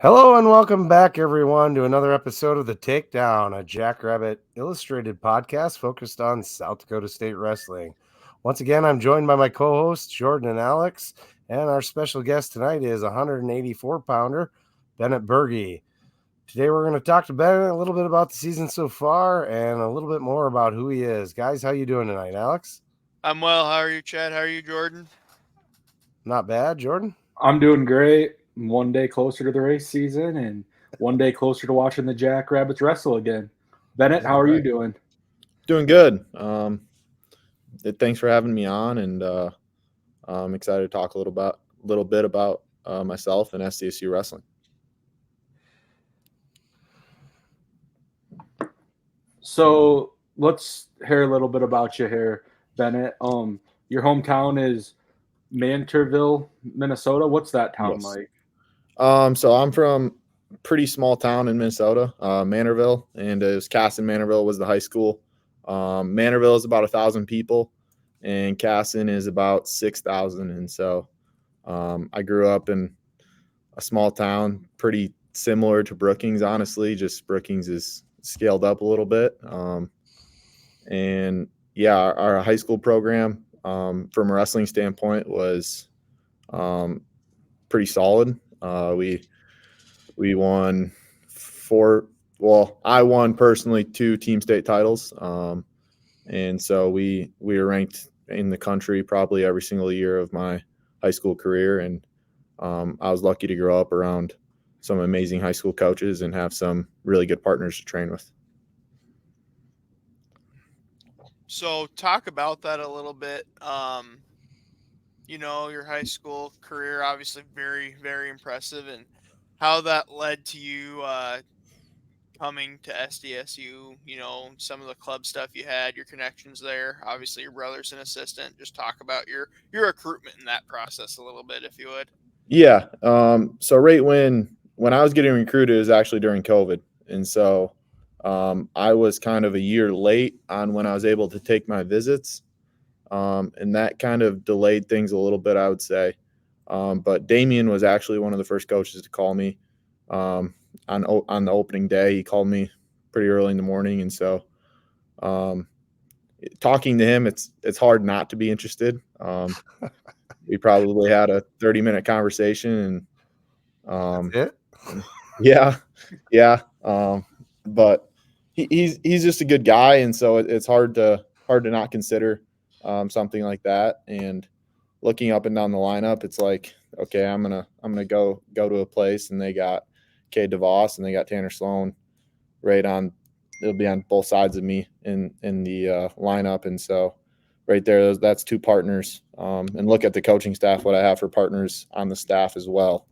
Hello and welcome back, everyone, to another episode of the Takedown, a Jackrabbit Illustrated podcast focused on South Dakota State wrestling. Once again, I'm joined by my co-hosts, Jordon and Alex, and our special guest tonight is 184-pounder Bennett Berge. Today, we're going to talk to Bennett a little bit about the season so far and a little bit more about who he is. Guys, how you doing tonight, Alex? I'm well. How are you, Chad? How are you, Jordan? Not bad, Jordan? I'm doing great. One day closer to the race season and one day closer to watching the Jackrabbits wrestle again. Bennett, how are you doing? Doing good. Thanks for having me on, and I'm excited to talk a little bit about myself and SDSU wrestling. So let's hear a little bit about you here, Bennett. Your hometown is Mantorville, Minnesota. What's that town Yes. like? So I'm from a pretty small town in Minnesota, Manorville, and it was Casson Manorville was the high school. Manorville is about 1,000 people, and Casson is about 6,000. And so I grew up in a small town, pretty similar to Brookings, honestly. Just Brookings is scaled up a little bit. And yeah, our high school program, from a wrestling standpoint, was pretty solid. We won I won personally 2 team state titles. And so we were ranked in the country probably every single year of my high school career. And I was lucky to grow up around some amazing high school coaches and have some really good partners to train with. So talk about that a little bit. Your high school career, obviously very, very impressive, and how that led to you coming to SDSU, some of the club stuff you had, your connections there, obviously your brother's an assistant. Just talk about your recruitment in that process a little bit, if you would. Yeah. So right when I was getting recruited, it was actually during COVID. And so I was kind of a year late on when I was able to take my visits. And that kind of delayed things a little bit, I would say. But Damien was actually one of the first coaches to call me on the opening day. He called me pretty early in the morning. And so talking to him, it's hard not to be interested. We probably had a 30-minute conversation, and That's it? yeah. But he's just a good guy, and so it's hard to not consider something like that. And looking up and down the lineup, it's like, okay, I'm gonna go to a place, and they got Cade DeVos and they got Tanner Sloan right on. It'll be on both sides of me in the lineup, and so right there, that's 2 partners. And look at the coaching staff, what I have for partners on the staff as well.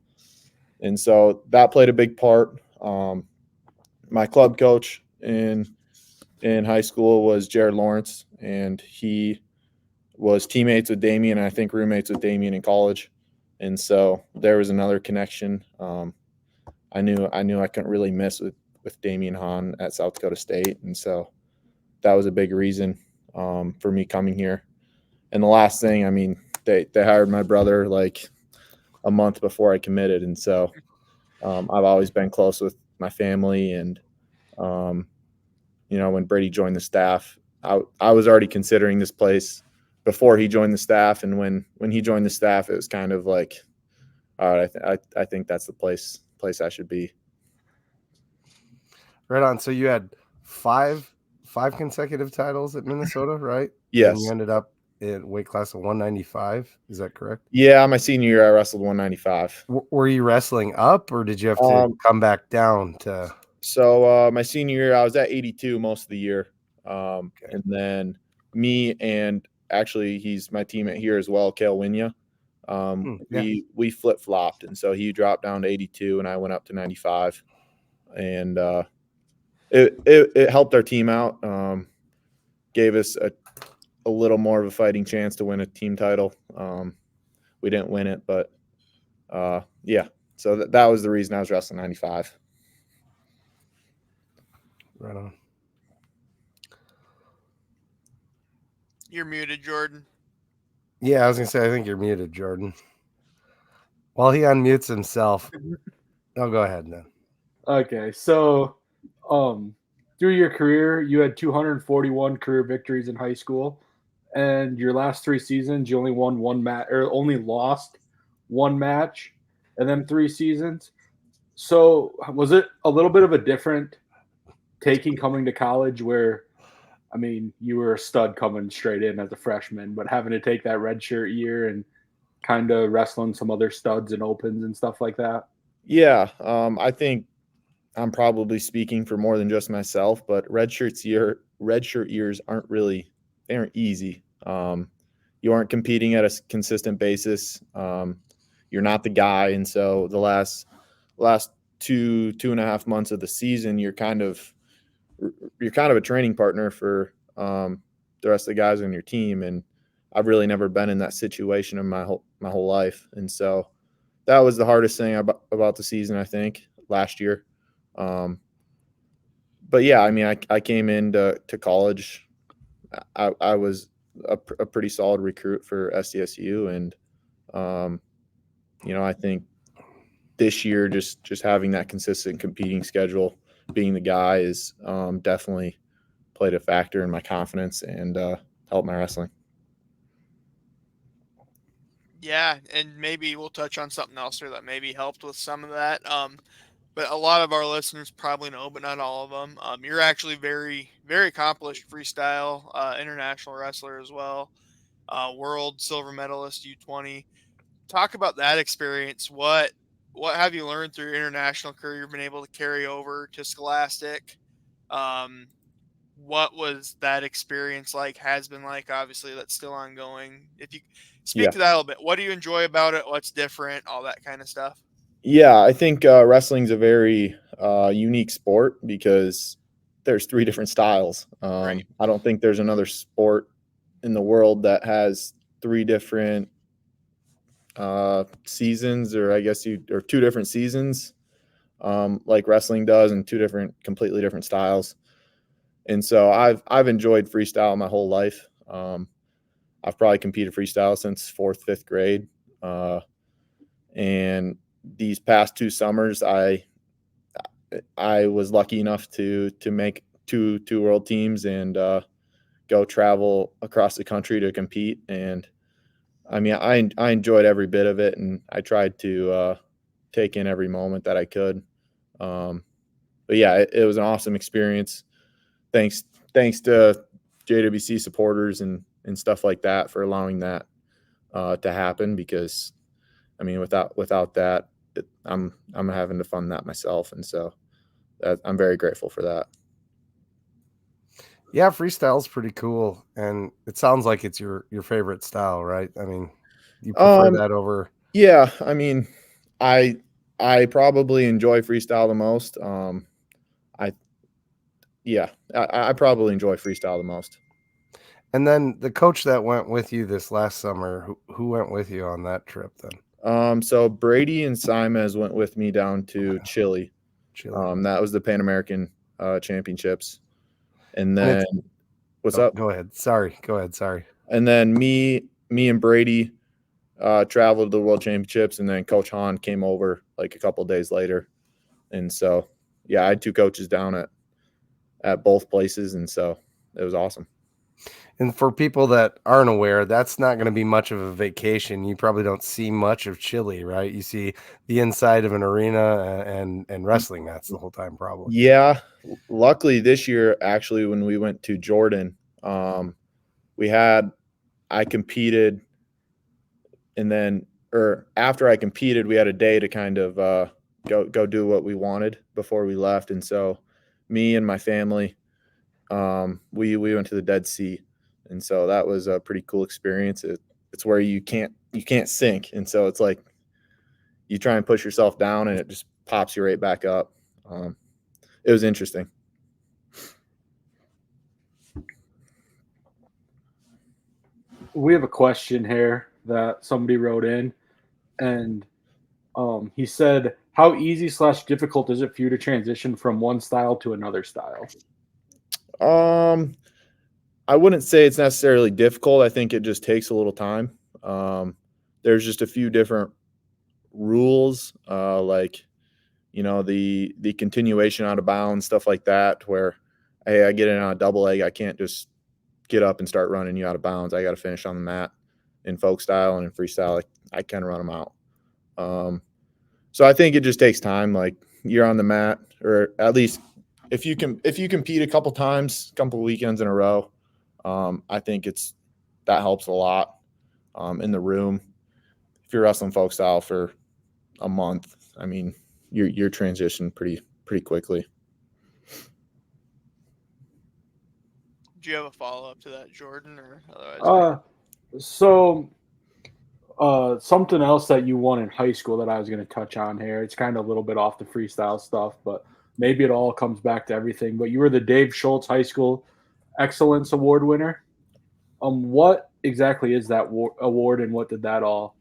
And so that played a big part. My club coach in high school was Jared Lawrence, and he was teammates with Damien, and I think roommates with Damien in college. And so there was another connection. I knew I couldn't really miss with Damien Hahn at South Dakota State, and so that was a big reason for me coming here. And the last thing, I mean, they hired my brother like a month before I committed, and so I've always been close with my family. And when Brady joined the staff, I was already considering this place before he joined the staff, and when he joined the staff, it was kind of like, all right, I think that's the place I should be. Right on. So you had five consecutive titles at Minnesota, right? Yes. And you ended up in weight class of 195. Is that correct? Yeah, my senior year I wrestled 195. Were you wrestling up, or did you have to come back down to? So my senior year I was at 82 most of the year, and then me and actually he's my teammate here as well, Kale Winya. We flip flopped, and so he dropped down to 82, and I went up to 95, and it helped our team out. Gave us a little more of a fighting chance to win a team title. We didn't win it, but yeah. So that was the reason I was wrestling 95. Right on. You're muted, Jordan. Yeah, I was gonna say I think you're muted, Jordan. While he unmutes himself, Oh, go ahead then. Okay, so through your career, you had 241 career victories in high school, and your last 3 seasons, you only won one match or only lost one match, and then 3 seasons. So was it a little bit of a different taking coming to college where, I mean, you were a stud coming straight in as a freshman, but having to take that redshirt year and kind of wrestling some other studs and opens and stuff like that? Yeah, I think I'm probably speaking for more than just myself, but redshirt years they aren't easy. You aren't competing at a consistent basis. You're not the guy, and so the last 2.5 months of the season, you're kind of a training partner for the rest of the guys on your team. And I've really never been in that situation in my whole life, and so that was the hardest thing about the season, I think, last year. But yeah, I mean, I came into college. I was a pretty solid recruit for SDSU, and I think this year just having that consistent competing schedule, being the guy, is definitely played a factor in my confidence and helped my wrestling. Yeah, and maybe we'll touch on something else here that maybe helped with some of that. But a lot of our listeners probably know, but not all of them. You're actually very, very accomplished freestyle international wrestler as well. World silver medalist U20. Talk about that experience. What have you learned through your international career you've been able to carry over to Scholastic? What was that experience like, has been like? Obviously, that's still ongoing. If you speak to that a little bit, what do you enjoy about it? What's different? All that kind of stuff. Yeah, I think wrestling's a very unique sport because there's 3 different styles. Right. I don't think there's another sport in the world that has 3 different seasons, or I guess or 2 different seasons, like wrestling does, and 2 completely different styles. And so I've enjoyed freestyle my whole life. I've probably competed freestyle since 4th, 5th grade. And these past 2 summers, I was lucky enough to make two world teams and go travel across the country to compete. And I mean, I enjoyed every bit of it, and I tried to take in every moment that I could. But yeah, it was an awesome experience. Thanks to JWC supporters and stuff like that for allowing that to happen, because I mean, without that, I'm having to fund that myself, and so I'm very grateful for that. Yeah, freestyle's pretty cool, and it sounds like it's your favorite style, right? I mean, you prefer that over? Yeah, I mean, I probably enjoy freestyle the most. I probably enjoy freestyle the most. And then the coach that went with you this last summer, who went with you on that trip then? So Brady and Simez went with me down to Chile. That was the Pan American Championships. And then what's up? Go ahead. Sorry. And then me and Brady traveled to the World Championships, and then Coach Hahn came over like a couple of days later. And so, yeah, I had 2 coaches down at both places, and so it was awesome. And for people that aren't aware, that's not going to be much of a vacation. You probably don't see much of Chile, right? You see the inside of an arena and wrestling mats the whole time, probably. Yeah. Luckily this year, actually, when we went to Jordon, I competed, and then after I competed, we had a day to kind of go do what we wanted before we left. And so me and my family, we went to the Dead Sea. And so that was a pretty cool experience. It's where you can't sink. And so it's like you try and push yourself down, and it just pops you right back up. It was interesting. We have a question here that somebody wrote in, and he said, how easy / difficult is it for you to transition from one style to another style? I wouldn't say it's necessarily difficult. I think it just takes a little time. There's just a few different rules, like the continuation out of bounds, stuff like that, where, hey, I get in on a double leg, I can't just get up and start running you out of bounds. I got to finish on the mat in folk style and in freestyle. I can run them out. So I think it just takes time. Like, you're on the mat, or at least if you compete a couple times, a couple weekends in a row, I think that helps a lot in the room. If you're wrestling folk style for a month, I mean, you're transitioned pretty quickly. Do you have a follow up to that, Jordan, or otherwise? Something else that you won in high school that I was going to touch on here. It's kind of a little bit off the freestyle stuff, but maybe it all comes back to everything. But you were the Dave Schultz High School Excellence Award winner. What exactly is that award, and what did that all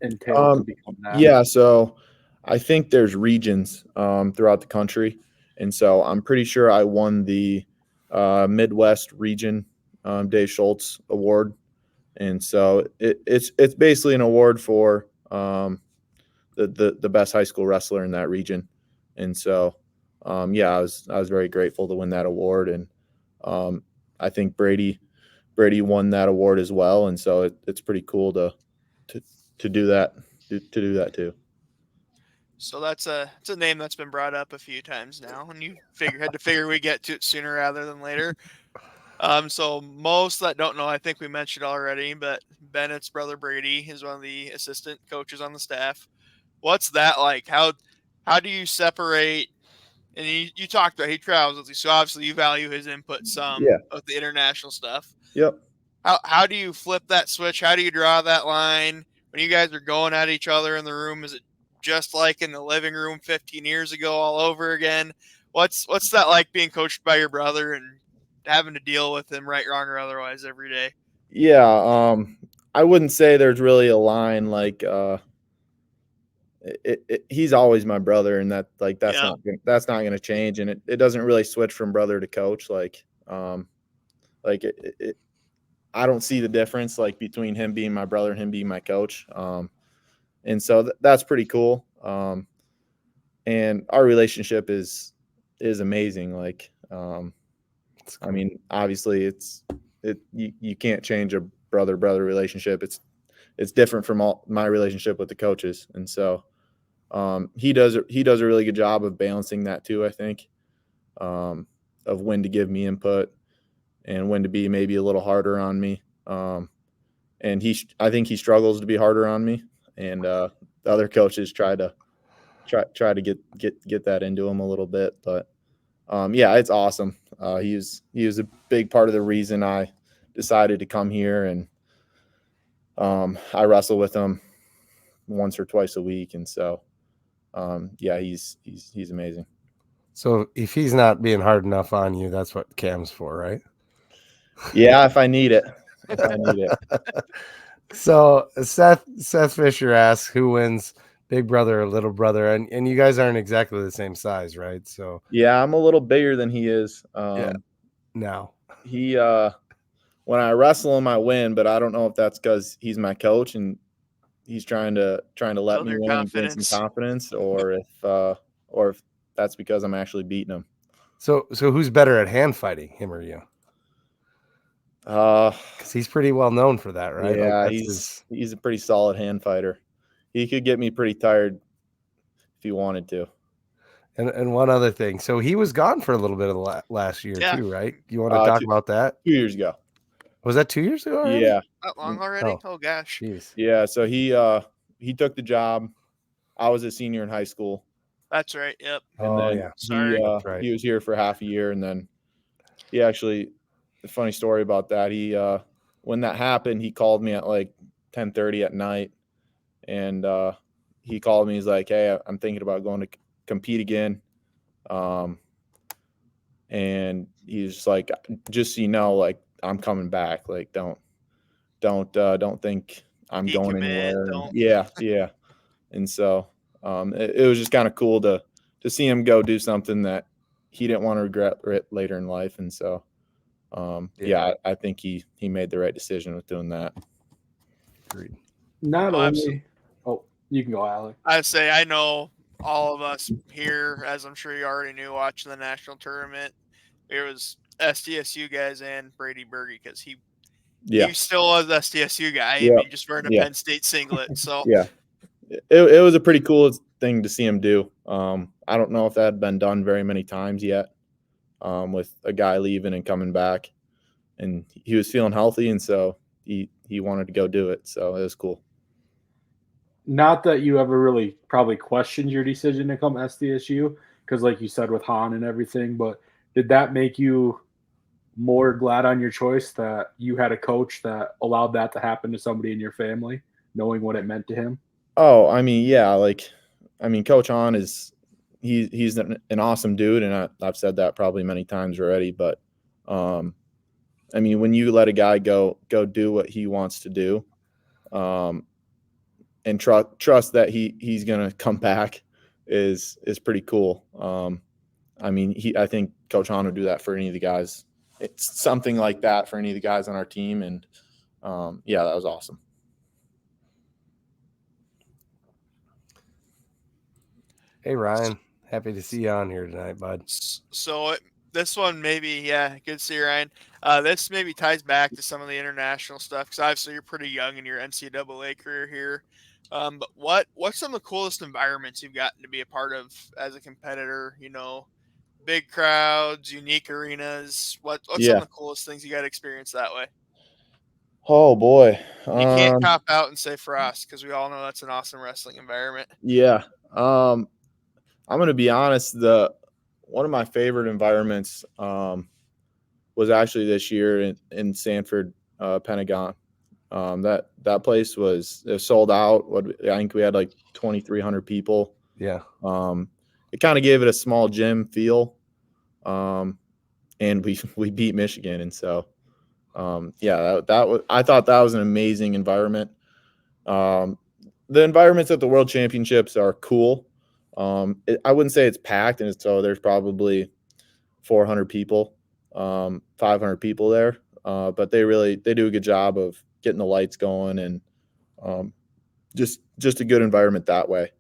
entail to become that? Yeah, so I think there's regions throughout the country, and so I'm pretty sure I won the Midwest region Dave Schultz Award. And so it's basically an award for the best high school wrestler in that region. And so I was very grateful to win that award, and I think Brady won that award as well. And so it's pretty cool to do that too. So it's a name that's been brought up a few times now, and you had to figure we get to it sooner rather than later. So most that don't know, I think we mentioned already, but Bennett's brother Brady is one of the assistant coaches on the staff. What's that like? How do you separate? And you talked about he travels with you, so obviously you value his input some of the international stuff. Yep. How do you flip that switch? How do you draw that line when you guys are going at each other in the room? Is it just like in the living room 15 years ago all over again? What's that like being coached by your brother and having to deal with him right, wrong, or otherwise every day? Yeah, I wouldn't say there's really a line like he's always my brother, and that's not going to change, and it doesn't really switch from brother to coach. I don't see the difference like between him being my brother and him being my coach, and so that's pretty cool. And our relationship is amazing. Like, I mean, obviously you can't change a brother relationship. It's different from my relationship with the coaches. And so he does a really good job of balancing that too, I think, of when to give me input and when to be maybe a little harder on me. And I think he struggles to be harder on me, and the other coaches try to get that into him a little bit. But it's awesome. He was a big part of the reason I decided to come here, and I wrestle with him once or twice a week, and so he's amazing. So if he's not being hard enough on you, that's what Cam's for, right? Yeah, if I need it. So Seth Fisher asks, who wins, big brother or little brother? And you guys aren't exactly the same size, right? So yeah, I'm a little bigger than he is. Now he when I wrestle him, I win, but I don't know if that's because he's my coach and he's trying to let me win and gain some confidence, or if that's because I'm actually beating him. So who's better at hand fighting, him or you? Because he's pretty well known for that, right? Yeah, he's a pretty solid hand fighter. He could get me pretty tired if he wanted to. And one other thing, so he was gone for a little bit of the last year too, right? You want to talk about that? 2 years ago. Was that 2 years ago already? Yeah. That long already? Oh gosh. Jeez. Yeah, so he took the job. I was a senior in high school. That's right. Yep. And then Sorry. He was here for half a year, and then he actually, a funny story about that. He when that happened, he called me at like 10:30 at night, and he called me. He's like, "Hey, I'm thinking about going to compete again." And he's just like, "Just so you know, like, I'm coming back. Like, don't think I'm going anywhere." Yeah. And so it was just kind of cool to see him go do something that he didn't want to regret later in life. And so I think he made the right decision with doing that. Agreed. Not only you can go, Alec. I say I know all of us here, as I'm sure you already knew, watching the national tournament, it was SDSU guys and Brady Berge because he still was SDSU guy. I Yeah. mean, just wearing a Yeah. Penn State singlet. So Yeah. It was a pretty cool thing to see him do. I don't know if that had been done very many times yet, with a guy leaving and coming back, and he was feeling healthy, and so he wanted to go do it. So it was cool. Not that you ever really probably questioned your decision to come SDSU, because like you said with Han and everything, but did that make you more glad on your choice that you had a coach that allowed that to happen to somebody in your family, knowing what it meant to him? Oh, I mean, yeah, Coach Han he's an awesome dude, and I've said that probably many times already. But I mean, when you let a guy go do what he wants to do, and trust that he's gonna come back is pretty cool. I mean, I think Coach Han would do that for any of the guys. It's something like that for any of the guys on our team, and yeah, that was awesome. Hey Ryan, happy to see you on here tonight, bud. So this one maybe, yeah, good to see you, Ryan. This maybe ties back to some of the international stuff because obviously you're pretty young in your NCAA career here. But what's some of the coolest environments you've gotten to be a part of as a competitor? You know, big crowds, unique arenas. What's some Yeah. of the coolest things you got to experience that way? Oh boy. You can't cop out and say for us because we all know that's an awesome wrestling environment. Yeah. I'm going to be honest. One of my favorite environments was actually this year in Sanford, Pentagon. That place was sold out. I think we had like 2,300 people. Yeah. It kind of gave it a small gym feel, and we beat Michigan, and so yeah, I thought that was an amazing environment. The environments at the World Championships are cool. I wouldn't say it's packed, and so there's probably 400 people, 500 people there. But they do a good job of getting the lights going and just a good environment that way.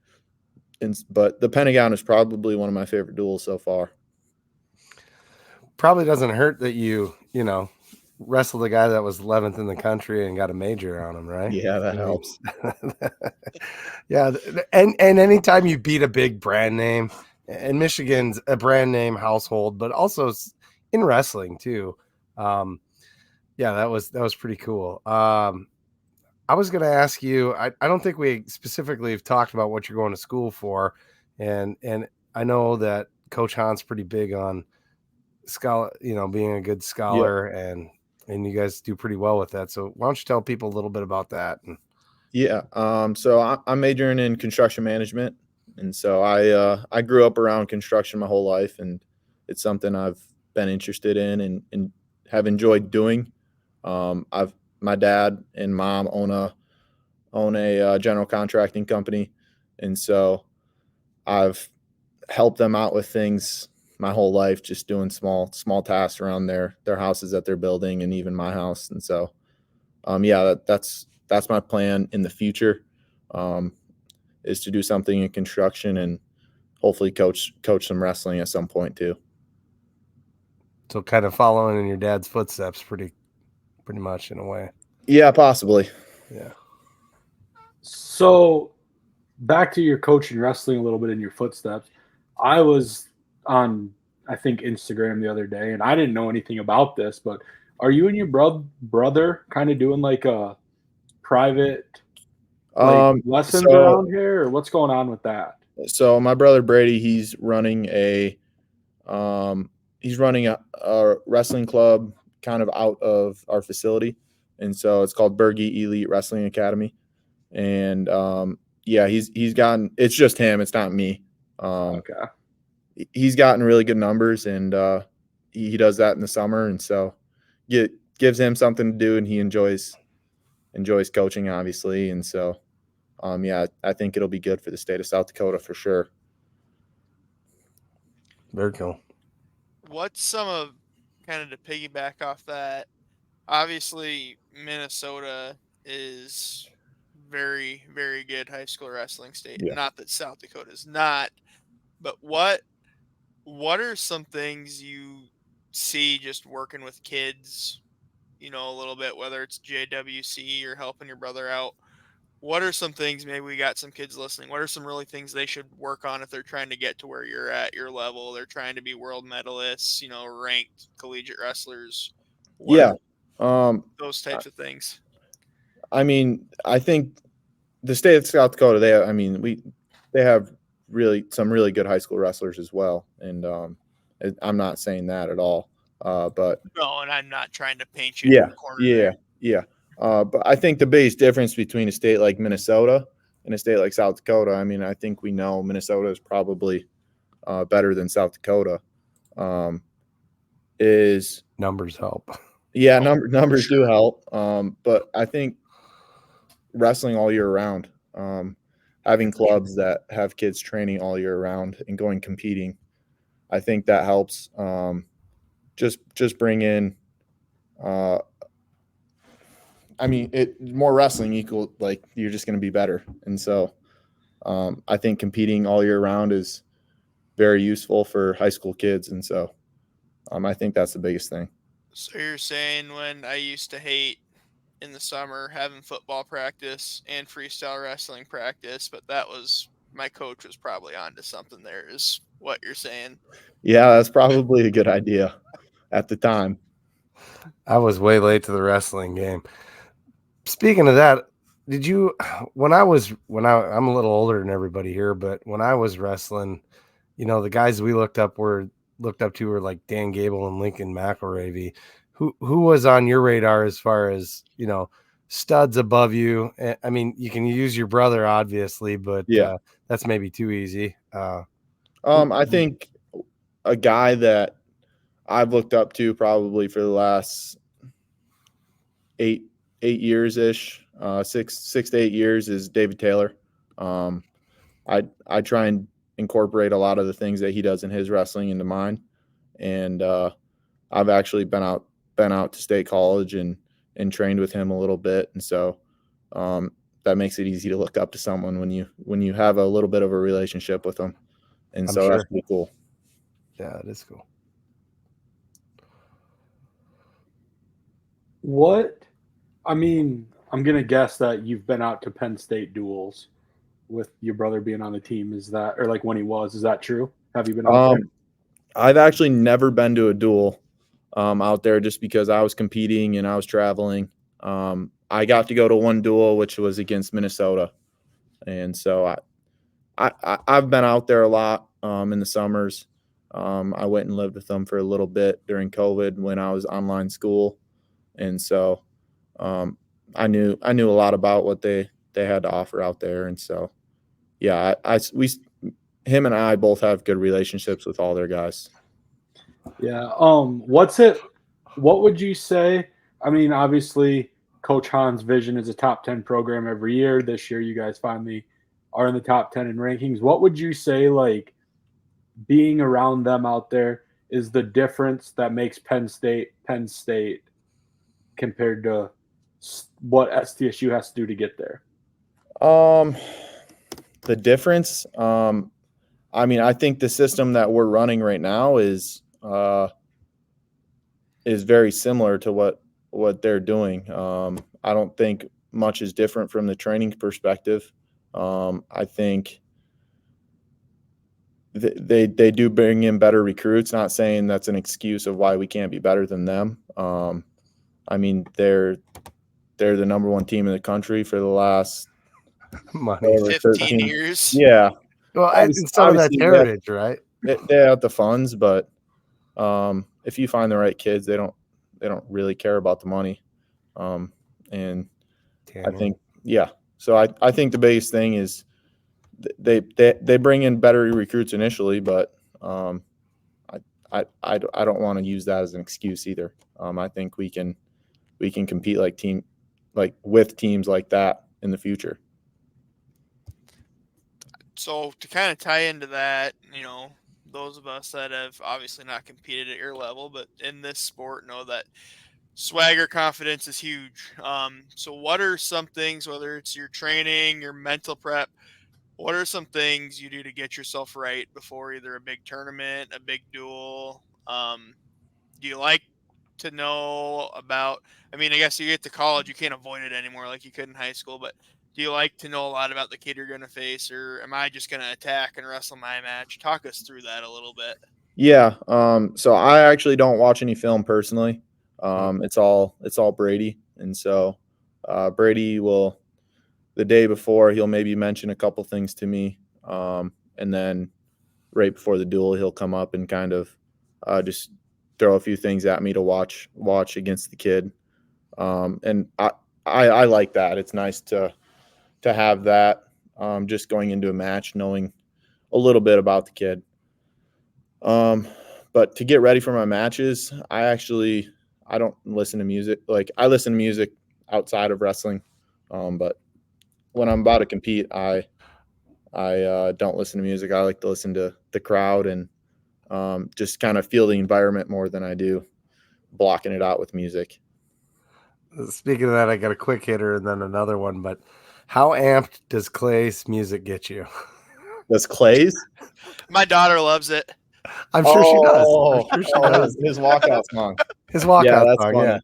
But the Pentagon is probably one of my favorite duels so far. Probably doesn't hurt that you wrestled a guy that was 11th in the country and got a major on him, right? Yeah, that helps. Yeah, and anytime you beat a big brand name, and Michigan's a brand name household, but also in wrestling too. Yeah, that was pretty cool. I was going to ask you. I don't think we specifically have talked about what you're going to school for, and I know that Coach Han's pretty big on scholar, being a good scholar, yep. and you guys do pretty well with that. So why don't you tell people a little bit about that? Yeah. So I'm majoring in construction management, and so I grew up around construction my whole life, and it's something I've been interested in and have enjoyed doing. My dad and mom own a general contracting company, and so I've helped them out with things my whole life, just doing small tasks around their houses that they're building, and even my house. And so, yeah, that's my plan in the future, is to do something in construction and hopefully coach some wrestling at some point too. So kind of following in your dad's footsteps, pretty much in a way. Yeah, possibly. Yeah. So back to your coaching wrestling a little bit in your footsteps. I was on, I think, Instagram the other day, and I didn't know anything about this, but are you and your brother kind of doing like a private lessons around here, or what's going on with that? So my brother Brady, he's running a wrestling club kind of out of our facility, and so it's called Berge Elite Wrestling Academy. And yeah, he's gotten, it's just him, it's not me. Okay. He's gotten really good numbers, and he does that in the summer, and so gives him something to do, and he enjoys coaching, obviously. And so yeah, I think it'll be good for the state of South Dakota for sure. Very cool. What's some of, kind of to piggyback off that, obviously Minnesota is very, very good high school wrestling state. Yeah. Not that South Dakota is not, but what are some things you see just working with kids, you know, a little bit, whether it's JWC or helping your brother out? What are some things, maybe we got some kids listening, what are some really things they should work on if they're trying to get to where you're at, your level, they're trying to be world medalists, you know, ranked collegiate wrestlers? What Yeah. are those types of things? I mean, I think the state of South Dakota, they have some really good high school wrestlers as well. And I'm not saying that at all. But No, and I'm not trying to paint you in the corner there. yeah. But I think the biggest difference between a state like Minnesota and a state like South Dakota, I mean, I think we know Minnesota is probably better than South Dakota. Is Numbers help. Yeah, numbers do help. But I think wrestling all year round, having clubs that have kids training all year round and going competing, I think that helps. Just bring in, more wrestling equal, like, you're just going to be better. And so I think competing all year round is very useful for high school kids. And so I think that's the biggest thing. So you're saying, when I used to hate in the summer having football practice and freestyle wrestling practice, but that was, my coach was probably onto something there, is what you're saying. Yeah, that's probably a good idea at the time. I was way late to the wrestling game. Speaking of that, did you, I'm a little older than everybody here, but when I was wrestling, you know, the guys we looked up to were like Dan Gable and Lincoln McElravy. Who was on your radar as far as, you know, studs above you? I mean, you can use your brother, obviously, but that's maybe too easy. I think a guy that I've looked up to probably for the last 8 years ish, 6 to 8 years, is David Taylor. I try and incorporate a lot of the things that he does in his wrestling into mine, and I've actually been out to State College and trained with him a little bit, and so that makes it easy to look up to someone when you have a little bit of a relationship with them, and that's pretty cool. Yeah, it is cool. I'm gonna guess that you've been out to Penn State duels with your brother being on the team. Is that, or like when he was, is that true? Have you been out there? I've actually never been to a duel out there, just because I was competing and I was traveling. I got to go to one duel, which was against Minnesota, and so I've been out there a lot in the summers. I went and lived with them for a little bit during COVID when I was online school, and so I knew a lot about what they had to offer out there, and so yeah, him and I both have good relationships with all their guys. Yeah. What would you say? I mean, obviously, Coach Hahn's vision is a top 10 program every year. This year, you guys finally are in the top 10 in rankings. What would you say, like, being around them out there is the difference that makes Penn State compared to what SDSU has to do to get there? The difference, I think the system that we're running right now is very similar to what they're doing. I don't think much is different from the training perspective. I think they do bring in better recruits. Not saying that's an excuse of why we can't be better than them. They're the number one team in the country for the last 15 years. Yeah. Well, and some of that's heritage, right? They have the funds, but if you find the right kids, they don't really care about the money. And I think, so I think the biggest thing is they bring in better recruits initially, but I don't want to use that as an excuse either. I think we can compete with teams like that in the future. So to kind of tie into that, you know, those of us that have obviously not competed at your level, but in this sport know that swagger confidence is huge. So what are some things, whether it's your training, your mental prep, what are some things you do to get yourself right before either a big tournament, a big duel? Do you like to know about, I mean, I guess you get to college, you can't avoid it anymore like you could in high school, but do you like to know a lot about the kid you're going to face, or am I just going to attack and wrestle my match? Talk us through that a little bit. Yeah. So I actually don't watch any film personally. It's all Brady. And so Brady will, the day before, he'll maybe mention a couple things to me. And then right before the duel, he'll come up and kind of just throw a few things at me to watch against the kid. And I like that. It's nice to have that, just going into a match, knowing a little bit about the kid. But to get ready for my matches, I don't listen to music. Like, I listen to music outside of wrestling. But when I'm about to compete, I don't listen to music. I like to listen to the crowd and just kind of feel the environment more than I do blocking it out with music. Speaking of that, I got a quick hitter and then another one. But how amped does Clay's music get you? Does Clay's? My daughter loves it. I'm sure she does. I'm sure she does. His walkout song. His walkout that's song, funny.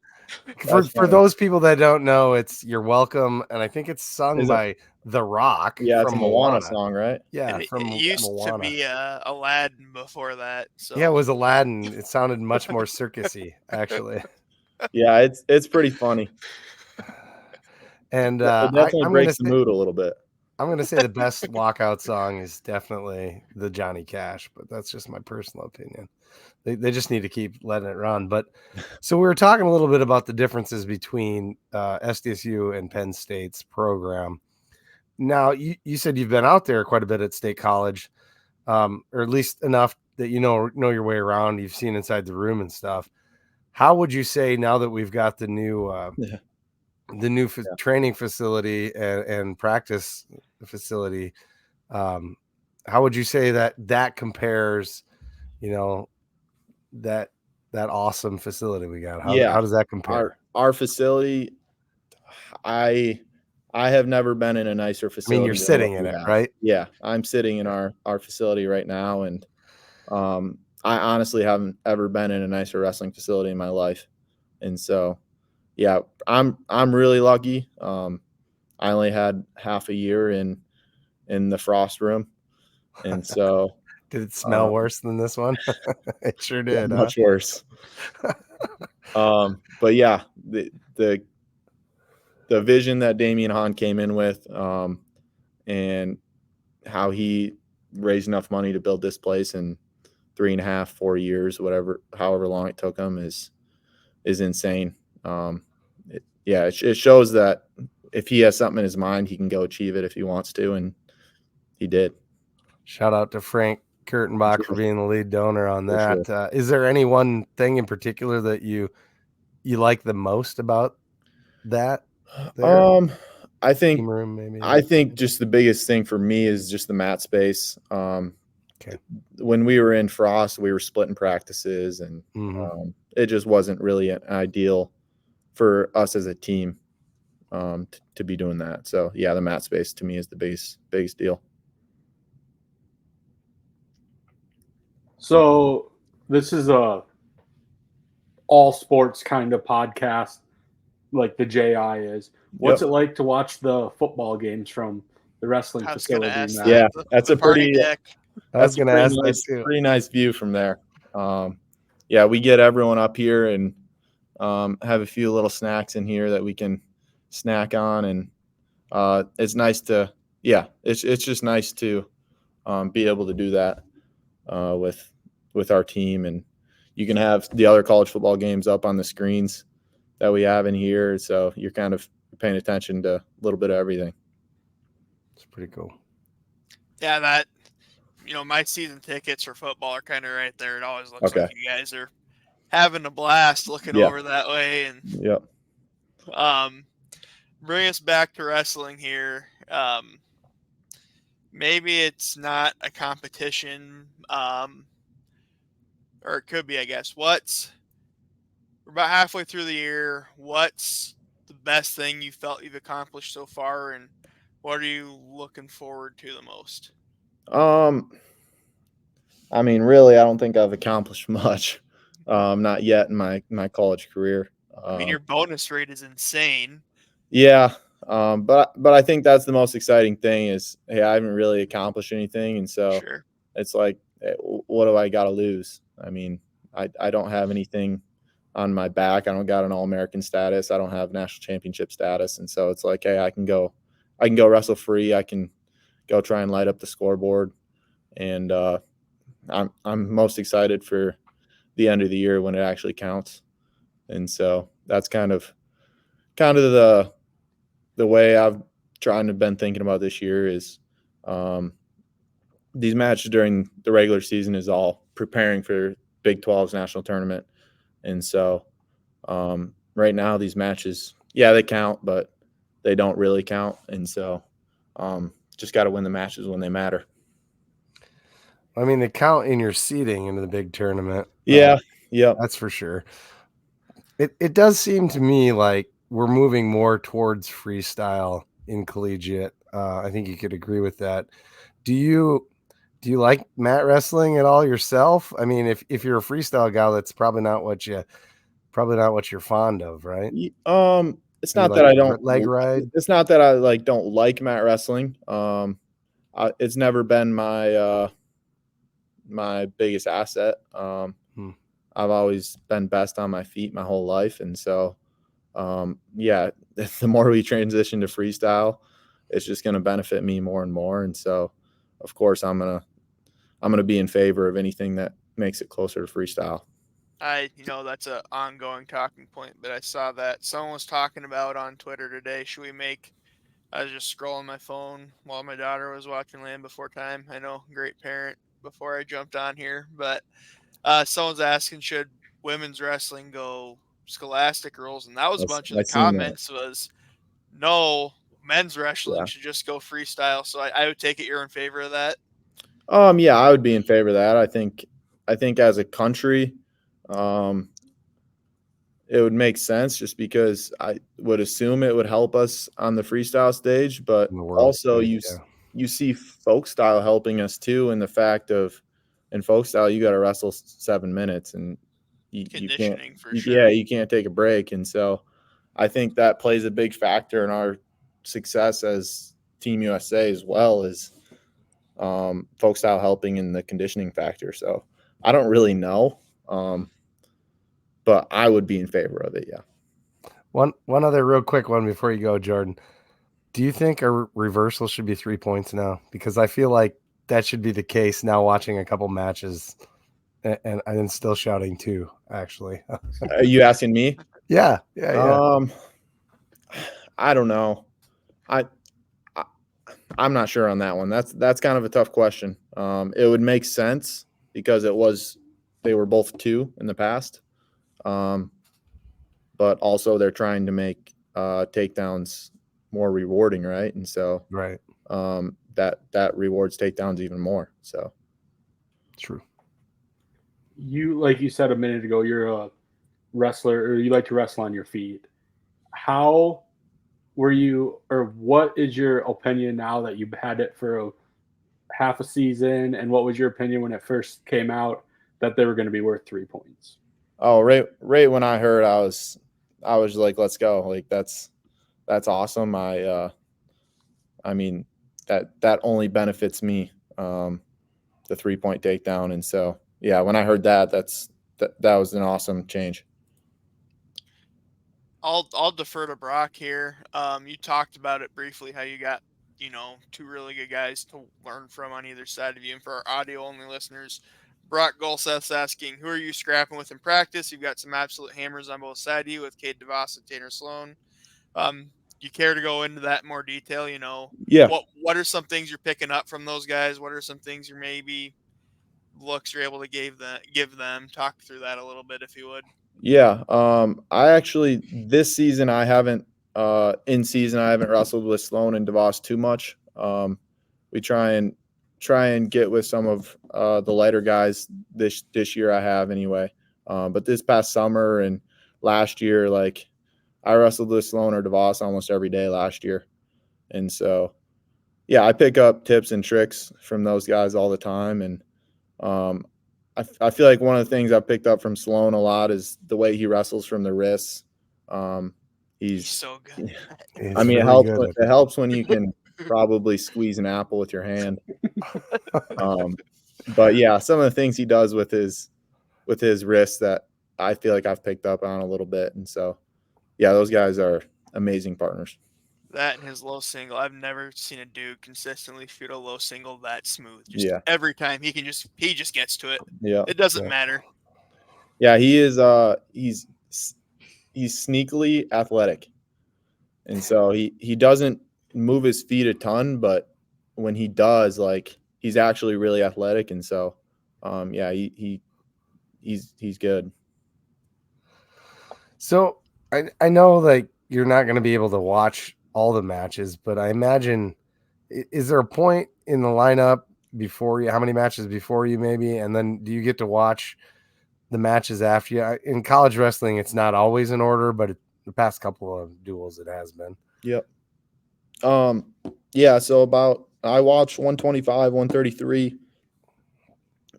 yeah. For those people that don't know, it's "You're Welcome," and I think it's sung by The Rock. Yeah, it's from a Moana song, right? Yeah, And from it used Moana. to be Aladdin before that. So Yeah, it was Aladdin. It sounded much more circusy, actually. Yeah, it's pretty funny. And It definitely I'm breaks the mood a little bit. I'm going to say the best walkout song is definitely the Johnny Cash, but that's just my personal opinion. They just need to keep letting it run. But so we were talking a little bit about the differences between SDSU and Penn State's program. Now, you said you've been out there quite a bit at State College, or at least enough that you know your way around. You've seen inside the room and stuff. How would you say, now that we've got the new training facility and practice facility, how would you say that compares, that awesome facility we got? How does that compare? Our facility, I have never been in a nicer I facility. mean, you're sitting in it, right? Yeah, I'm sitting in our facility right now, and I honestly haven't ever been in a nicer wrestling facility in my life. And so, yeah, I'm really lucky. I only had half a year in the Frost room, and so Did it smell worse than this one? It sure did. Yeah, much worse. But yeah, the vision that Damian Hahn came in with, and how he raised enough money to build this place in 3.5, 4 years, however long it took him, is insane. It shows that if he has something in his mind, he can go achieve it if he wants to, and he did. Shout out to Frank Kurtenbach for being the lead donor on that. Sure. Is there any one thing in particular that you like the most about that? I think Team room, maybe. I think just the biggest thing for me is just the mat space. Okay. When we were in Frost, we were splitting practices, and it just wasn't really an ideal for us as a team to be doing that. So yeah, the mat space to me is the biggest deal. So this is a all sports kind of podcast, like the JI is. What's it like to watch the football games from the wrestling facility? Yeah, that's a pretty. I was going to ask nice, that too. Pretty nice view from there. Yeah, we get everyone up here and have a few little snacks in here that we can snack on, and it's nice to. Yeah, it's just nice to be able to do that with our team, and you can have the other college football games up on the screens that we have in here, so you're kind of paying attention to a little bit of everything. It's pretty cool. Yeah, that, my season tickets for football are kind of right there. It always looks like you guys are having a blast looking over that way. And bring us back to wrestling here. Maybe it's not a competition, or it could be, I guess. What's we're about halfway through the year. What's the best thing you felt you've accomplished so far, and what are you looking forward to the most? I mean, really, I don't think I've accomplished much. Not yet in my college career. I mean, your bonus rate is insane. Yeah, but I think that's the most exciting thing is, hey, I haven't really accomplished anything, and so Sure. it's like, what do I got to lose? I mean, I don't have anything on my back. I don't got an All-American status. I don't have national championship status, and so it's like, hey, I can go wrestle free. I can go try and light up the scoreboard, and I'm most excited for the end of the year when it actually counts, and so that's kind of the way I've trying to been thinking about this year is these matches during the regular season is all preparing for Big 12's national tournament. And so right now these matches, yeah, they count, but they don't really count. And so just got to win the matches when they matter. I mean, they count in your seeding into the big tournament. Yeah. Yep. That's for sure. It does seem to me like we're moving more towards freestyle in collegiate. I think you could agree with that. Do you like mat wrestling at all yourself? I mean, if you're a freestyle guy, that's probably not what you're fond of, right? It's not like that I don't leg ride. It's not that I don't like mat wrestling. It's never been my my biggest asset. I've always been best on my feet my whole life, and so yeah, the more we transition to freestyle, it's just going to benefit me more and more. And so, of course, I'm gonna be in favor of anything that makes it closer to freestyle. That's an ongoing talking point, but I saw that someone was talking about on Twitter today. I was just scrolling my phone while my daughter was watching Land Before Time. I know, great parent before I jumped on here, but someone's asking, should women's wrestling go scholastic rules? And that was a bunch of the I've seen that. comments was, no, men's wrestling Yeah. should just go freestyle. So I would take it you're in favor of that. Yeah, I would be in favor of that. I think as a country, it would make sense just because I would assume it would help us on the freestyle stage, but In the world also stage, you see folk style helping us too in the fact of in folk style you got to wrestle 7 minutes and you can't Conditioning for sure. you can't take a break, and so I think that plays a big factor in our success as Team USA as well as folk style helping in the conditioning factor. So I don't really know, but I would be in favor of it. Yeah. One other real quick one before you go, Jordan. Do you think a reversal should be 3 points now? Because I feel like that should be the case now. Watching a couple matches, and I'm still shouting too. Actually, Are you asking me? yeah. I don't know. I'm not sure on that one. That's kind of a tough question. It would make sense because they were both 2 in the past. But also they're trying to make takedowns more rewarding, right? And so Right. That rewards takedowns even more. So True. You, like you said a minute ago, you're a wrestler, or you like to wrestle on your feet. How were you, or what is your opinion now that you've had it for half a season? And what was your opinion when it first came out that they were going to be worth 3 points? Oh, right when I heard, I was like, let's go. Like that's awesome. I mean that only benefits me, the 3-point takedown. And so, yeah, when I heard that was an awesome change. I'll defer to Brock here. You talked about it briefly, how you got, 2 really good guys to learn from on either side of you. And for our audio only listeners, Brock Golseth's asking, who are you scrapping with in practice? You've got some absolute hammers on both sides of you with Cade DeVos and Tanner Sloan. You care to go into that in more detail? Yeah. What are some things you're picking up from those guys? What are some things you're maybe looks you're able to give them? Talk through that a little bit if you would. Yeah. I actually this season I haven't in season I haven't wrestled with Sloan and DeVos too much. We try and get with some of the lighter guys this year I have anyway. But this past summer and last year, like I wrestled with Sloan or DeVos almost every day last year. And so, yeah, I pick up tips and tricks from those guys all the time. And I feel like one of the things I've picked up from Sloan a lot is the way he wrestles from the wrists. He's so good. He's I mean, really good at it helps when you can probably squeeze an apple with your hand. But yeah, some of the things he does with his wrists that I feel like I've picked up on a little bit. And so, yeah, those guys are amazing partners. That and his low single. I've never seen a dude consistently shoot a low single that smooth. Just Yeah. every time he just gets to it. Yeah. It doesn't matter. Yeah, he is he's sneakily athletic. And so he doesn't move his feet a ton, but when he does, like he's actually really athletic. And so yeah, he's good. So I know like you're not going to be able to watch all the matches, but I imagine, is there a point in the lineup before you, how many matches before you maybe, and then do you get to watch the matches after you? In college wrestling, it's not always in order, but the past couple of duels it has been. Yep. Yeah, so I watched 125, 133,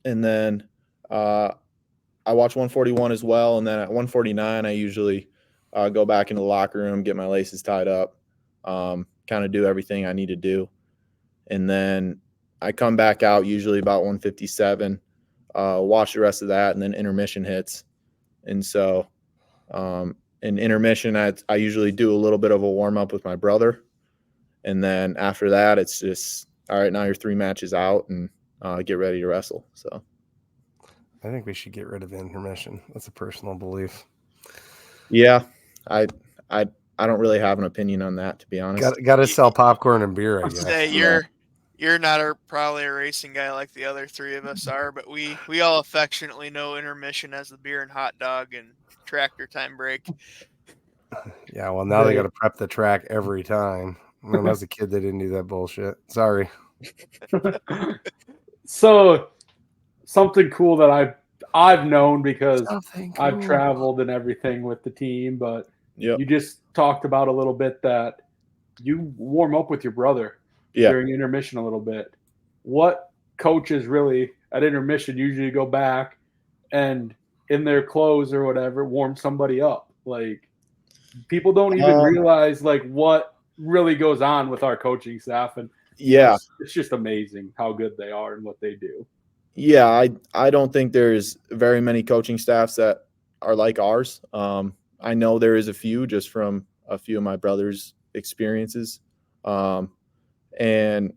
and then I watch 141 as well, and then at 149 I usually go back into the locker room, get my laces tied up, kind of do everything I need to do, and then I come back out usually about 157, watch the rest of that, and then intermission hits. And so in intermission I usually do a little bit of a warm-up with my brother, and then after that it's just, all right, now you're 3 matches out and get ready to wrestle. So I think we should get rid of intermission. That's a personal belief. yeah, I don't really have an opinion on that, to be honest. Got to sell popcorn and beer, I guess. Say you're not probably a racing guy like the other 3 of us are, but we all affectionately know intermission as the beer and hot dog and tractor time break. Yeah, well, now they got to prep the track every time. When I was a kid, they didn't do that bullshit. Sorry. So something cool that I've known because I've traveled and everything with the team, but Yep. you just talked about a little bit that you warm up with your brother during intermission a little bit. What coaches really at intermission usually go back and in their clothes or whatever warm somebody up? Like, people don't even realize like what really goes on with our coaching staff, and it's just amazing how good they are and what they do. Yeah, I don't think there's very many coaching staffs that are like ours. I know there is a few just from a few of my brother's experiences. And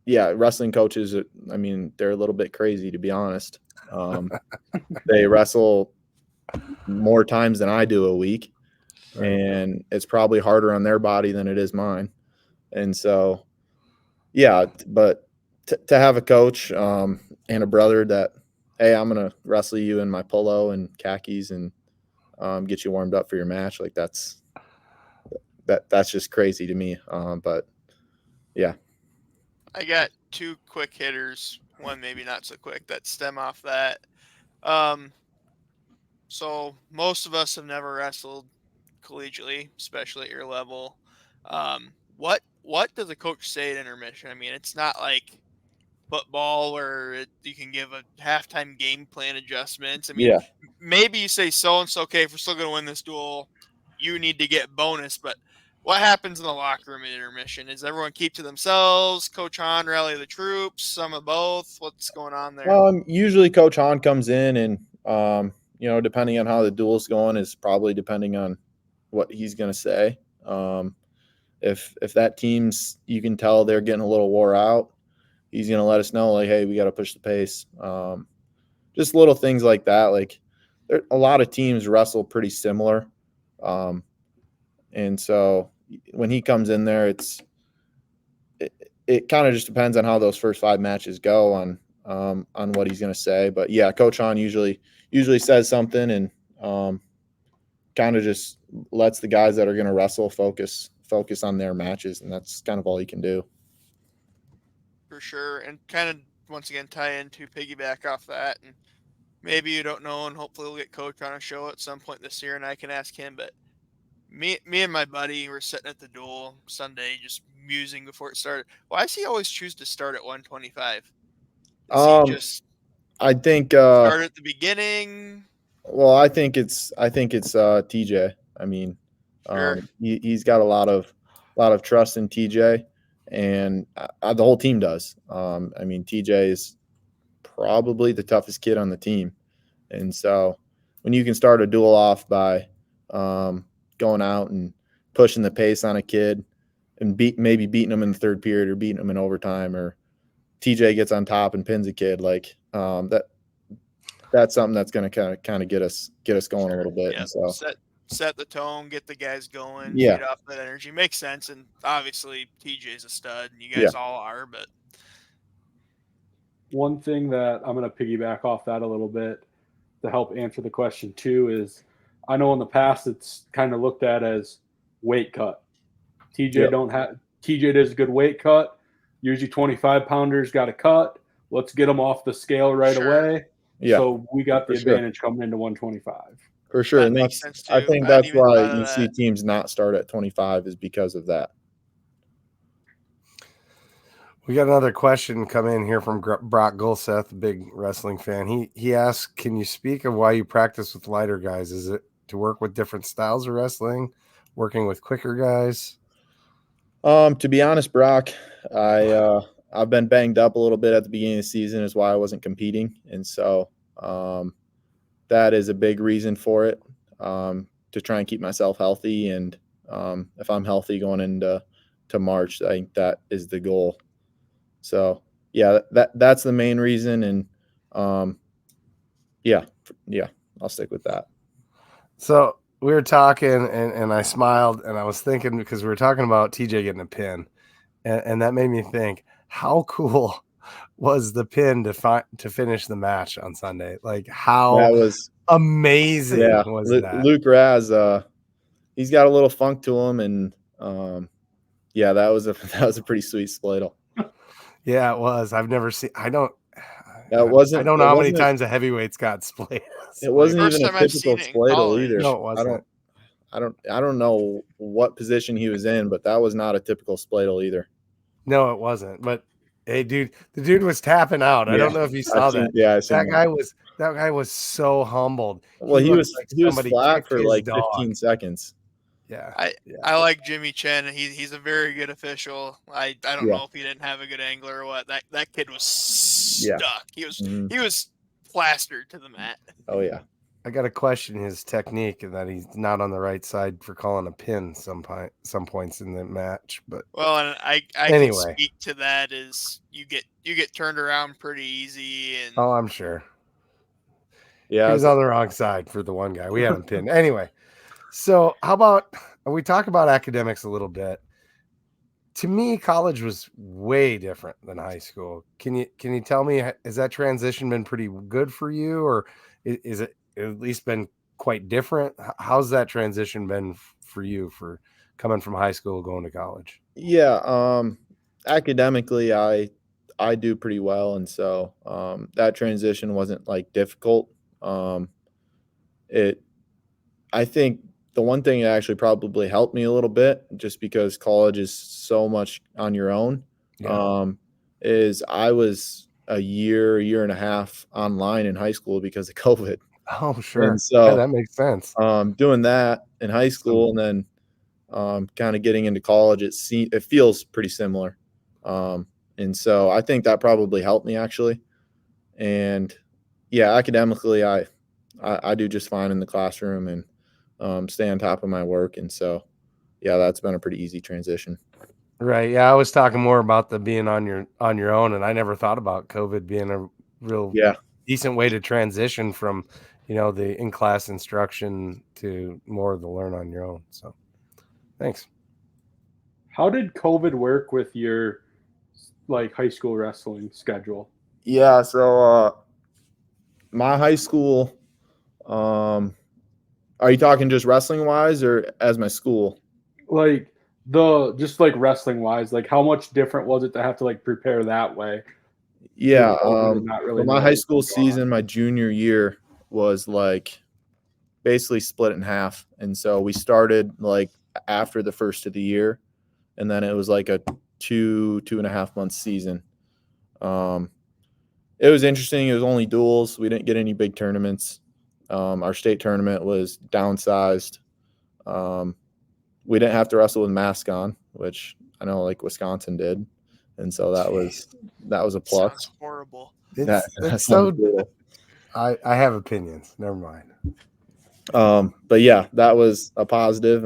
yeah, wrestling coaches, I mean, they're a little bit crazy, to be honest. They wrestle more times than I do a week, and it's probably harder on their body than it is mine. And so, yeah, but to have a coach and a brother that, hey, I'm going to wrestle you in my polo and khakis and get you warmed up for your match, like that's just crazy to me. But yeah. I got 2 quick hitters, one maybe not so quick, that stem off that. So most of us have never wrestled collegiately, especially at your level. What does a coach say at intermission? I mean, it's not like football where you can give a halftime game plan adjustments. I mean, maybe you say so-and-so, okay, if we're still going to win this duel, you need to get bonus. But what happens in the locker room at intermission? Is everyone keep to themselves? Coach Hahn rally the troops? Some of both? What's going on there? Usually Coach Hahn comes in and, depending on how the duel's going is probably depending on what he's going to say. If that team's, you can tell they're getting a little wore out, he's going to let us know, like, hey, we got to push the pace. Just little things like that. Like, a lot of teams wrestle pretty similar. And so when he comes in there, it kind of just depends on how those first 5 matches go on what he's going to say. But yeah, Coach Hahn usually says something and kind of just lets the guys that are going to wrestle focus on their matches, and that's kind of all he can do. For sure. And kind of once again tie into piggyback off that, and maybe you don't know, and hopefully we'll get Coach on a show at some point this year, and I can ask him. But me and my buddy were sitting at the duel Sunday, just musing before it started. Why does he always choose to start at 125? Does he just I think start at the beginning? well, I think it's TJ. I mean, Sure. he's got a lot of trust in TJ, and the whole team does. I mean, TJ is probably the toughest kid on the team, and so when you can start a duel off by going out and pushing the pace on a kid and maybe beating him in the third period or beating him in overtime, or TJ gets on top and pins a kid, like that's something that's going to kind of get us going a little bit. Yeah. And so Set the tone, get the guys going, Yeah. feed off that energy. Makes sense. And obviously TJ's a stud, and you guys all are, but One thing that I'm going to piggyback off that a little bit to help answer the question too is I know in the past it's kind of looked at as weight cut. TJ does a good weight cut. Usually 25 pounders got a cut. Let's get them off the scale right away. Yeah. So we got the For sure. advantage coming into 125. For sure. That And makes sense I too. think I that's hadn't even why thought of you see that. teams not start at 25 is because of that. We got another question come in here from Brock Gulseth, a big wrestling fan. He asked, can you speak of why you practice with lighter guys? Is it to work with different styles of wrestling, working with quicker guys? To be honest, Brock, I've been banged up a little bit at the beginning of the season, is why I wasn't competing, and so that is a big reason for it. To try and keep myself healthy, and if I'm healthy going into March, I think that is the goal. So yeah, that's the main reason, and yeah, I'll stick with that. So we were talking, and I smiled, and I was thinking, because we were talking about TJ getting a pin, and that made me think, how cool was the pin to finish the match on Sunday? Like, how That was amazing was that? Luke Raz, he's got a little funk to him, and yeah, that was a pretty sweet spladle. Yeah, it was. I've never seen. I don't That I don't know how many times a heavyweiht's got splayed. It wasn't First even a time I've typical seen it in spladle college. either. No, it wasn't. I don't know what position he was in, but that was not a typical spladle either. No, it wasn't. But hey, dude, the dude was tapping out. I don't know if you saw that. That guy was so humbled. Well, he was somebody flat kicked for his like dog. 15 seconds. Yeah. I like Jimmy Chen. He's a very good official. I don't know if he didn't have a good angler or what. That kid was stuck. He was plastered to the mat. Oh yeah. I got to question his technique and that he's not on the right side for calling a pin some points in the match. But well, and I anyway, can speak to that is you get turned around pretty easy, and I'm sure. Yeah, he was on the wrong side for the one guy. We had him pinned anyway. So how about we talk about academics a little bit? To me, college was way different than high school. Can you tell me, has that transition been pretty good for you, or is it at least been quite different? How's that transition been for you for coming from high school going to college? Yeah, academically, I do pretty well, and so that transition wasn't like difficult. I think the one thing that actually probably helped me a little bit, just because college is so much on your own, is I was a year and a half online in high school because of COVID. Oh, sure. And so yeah, that makes sense. Doing that in high school and then kind of getting into college, it feels pretty similar. And so I think that probably helped me actually. And yeah, academically, I do just fine in the classroom and stay on top of my work. And so, yeah, that's been a pretty easy transition. Right. Yeah. I was talking more about the being on your own, and I never thought about COVID being a real decent way to transition from, the in-class instruction to more of the learn on your own. So thanks. How did COVID work with your like high school wrestling schedule? Yeah. So my high school, are you talking just wrestling wise or as my school? Like just like wrestling wise, like how much different was it to have to like prepare that way? Yeah. Not really So my know high school what's going on. season, my junior year, was like basically split in half. And so we started like after the first of the year, and then it was like a 2.5 month season. It was interesting. It was only duels. We didn't get any big tournaments. Our state tournament was downsized. We didn't have to wrestle with masks on, which I know like Wisconsin did. And so that was a plus. Sounds horrible. It's That's so. brutal. I have opinions. Never mind. But yeah, that was a positive.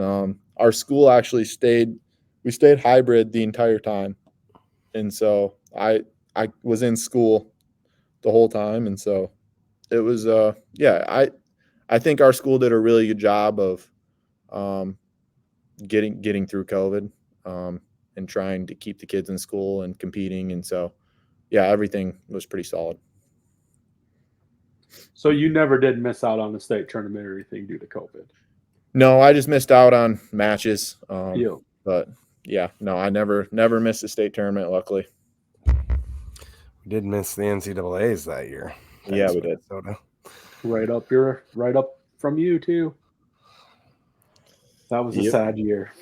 Our school actually we stayed hybrid the entire time. And so I was in school the whole time. And so it was, I think our school did a really good job of getting through COVID and trying to keep the kids in school and competing. And so, yeah, everything was pretty solid. So you never did miss out on the state tournament or anything due to COVID? No, I just missed out on matches. Yeah. But yeah, no, I never missed a state tournament, luckily. We did miss the NCAAs that year. Yeah, we did. Minnesota. Right up from you too. That was a Yep. sad year.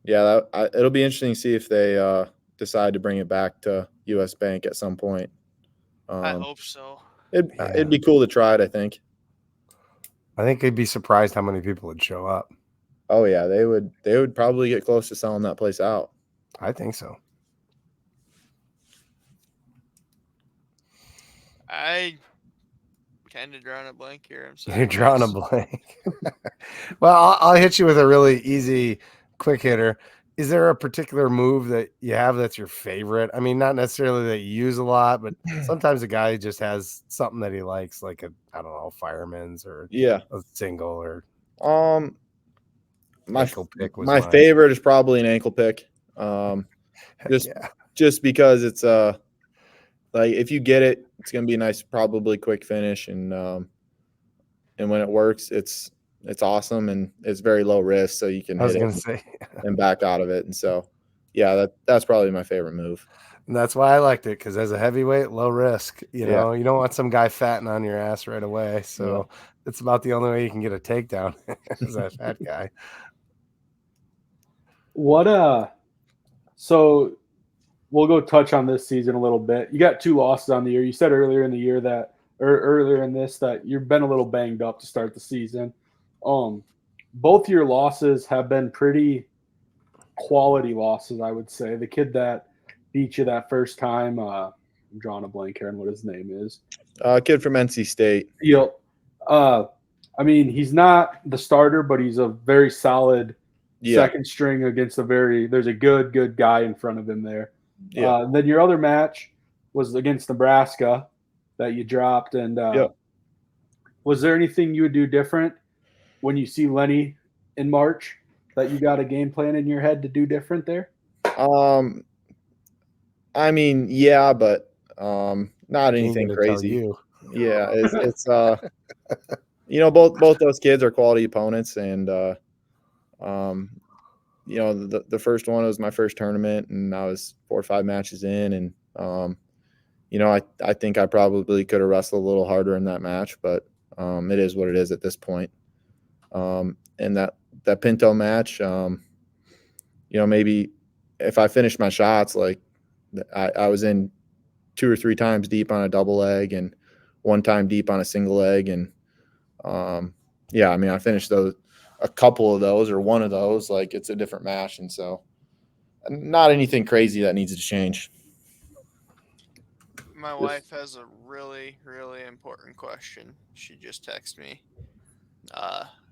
Yeah, it'll be interesting to see if they decide to bring it back to US Bank at some point. I hope so. It'd be cool to try it, I think. I think they'd be surprised how many people would show up. Oh yeah, they would probably get close to selling that place out. I think so. I kind of drawing a blank here. I'm sorry. You're drawing a blank. Well, I'll hit you with a really easy, quick hitter. Is there a particular move that you have that's your favorite? I mean, not necessarily that you use a lot, but sometimes a guy just has something that he likes, like fireman's or Yeah. a single or my ankle pick was my mine. favorite is probably an ankle pick. Just because it's like if you get it, it's gonna be a nice, probably quick finish, and when it works, it's awesome, and it's very low risk, so you can I was hit gonna it say, and back out of it. And so, yeah, that's probably my favorite move. and that's why I liked it, because as a heavyweight, low risk. You Yeah. know, you don't want some guy fatting on your ass right away. So it's about the only way you can get a takedown as that fat guy. So we'll go touch on this season a little bit. You got 2 losses on the year. You said earlier in the year earlier in this that you've been a little banged up to start the season. Both your losses have been pretty quality losses, I would say. The kid that beat you that first time, I'm drawing a blank here on what his name is. Kid from NC State. Yep. I mean, he's not the starter, but he's a very solid second string against there's a good guy in front of him there. Yeah. Then your other match was against Nebraska that you dropped. And was there anything you would do different when you see Lenny in March that you got a game plan in your head to do different there? I mean, yeah, but not anything crazy. Yeah, it's both those kids are quality opponents, and the first one was my first tournament, and I was 4 or 5 matches in, and I think I probably could have wrestled a little harder in that match, but it is what it is at this point. And that Pinto match, maybe if I finished my shots, like I was in 2 or 3 times deep on a double leg and 1 time deep on a single leg, and I mean, I finished a couple of those or one of those, like it's a different match. And so not anything crazy that needs to change. My wife has a really, really important question. She just texted me.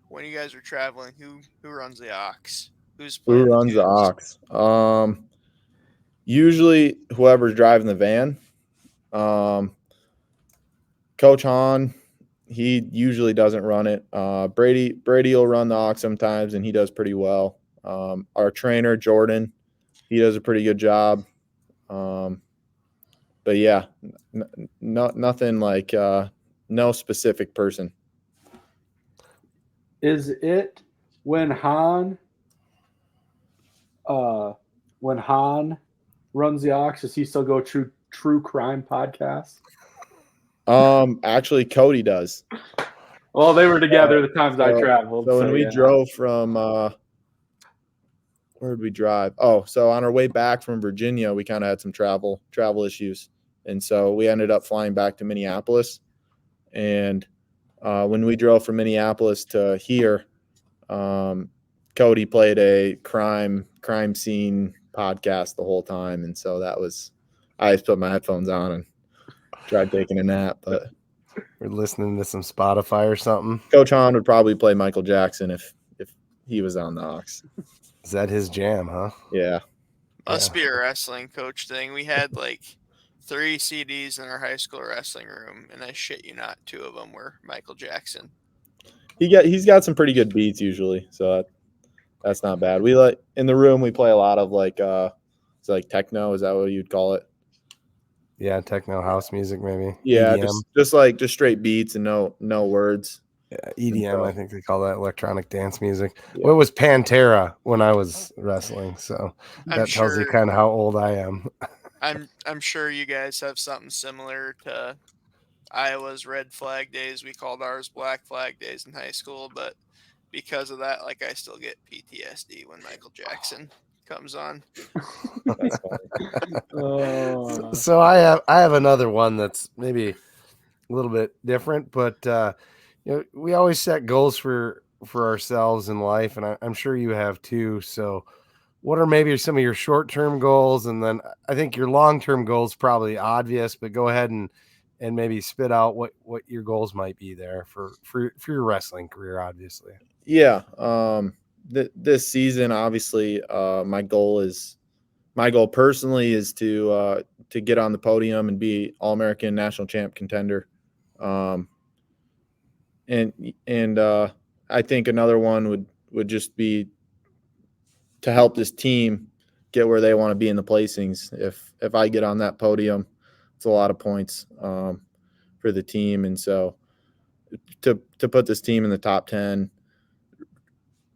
When you guys are traveling, who runs the ox? Who runs the ox? Usually whoever's driving the van. Coach Hahn, he usually doesn't run it. Brady will run the ox sometimes, and he does pretty well. Our trainer, Jordon, he does a pretty good job. But yeah, nothing like no specific person. Is it when Hahn runs the Ox? Does he still go true crime podcast? Actually, Cody does. Well, they were together the times I traveled. So when we drove from where did we drive? Oh, so on our way back from Virginia, we kind of had some travel issues, and so we ended up flying back to Minneapolis. And when we drove from Minneapolis to here, Cody played a crime scene podcast the whole time, and so that was I just put my headphones on and tried taking a nap, but We're listening to some Spotify or something. Coach Hahn would probably play Michael Jackson if he was on the Ox. Is that his jam, huh? Yeah. Must be a wrestling coach thing. We had like 3 CDs in our high school wrestling room, and I shit you not, 2 of them were Michael Jackson. He's got some pretty good beats usually, so that's not bad. We in the room we play a lot of it's like techno. Is that what you'd call it? Yeah, techno house music maybe. Yeah, EDM. just straight beats and no words. Yeah, EDM, I think they call that electronic dance music. Yeah. Well, it was Pantera when I was wrestling, so I'm that tells you sure- kind of how old I am. I'm sure you guys have something similar to Iowa's red flag days. We called ours black flag days in high school, but because of that, like, I still get PTSD when Michael Jackson comes on. That's funny. So I have another one that's maybe a little bit different, but we always set goals for ourselves in life, and I'm sure you have too. So what are maybe some of your short-term goals? And then I think your long-term goals probably obvious, but go ahead and maybe spit out what your goals might be there for your wrestling career, obviously. Yeah. This season, obviously, my goal personally is to get on the podium and be All-American national champ contender. And I think another one would just be to help this team get where they want to be in the placings. If I get on that podium, it's a lot of points for the team. And so to put this team in the top 10,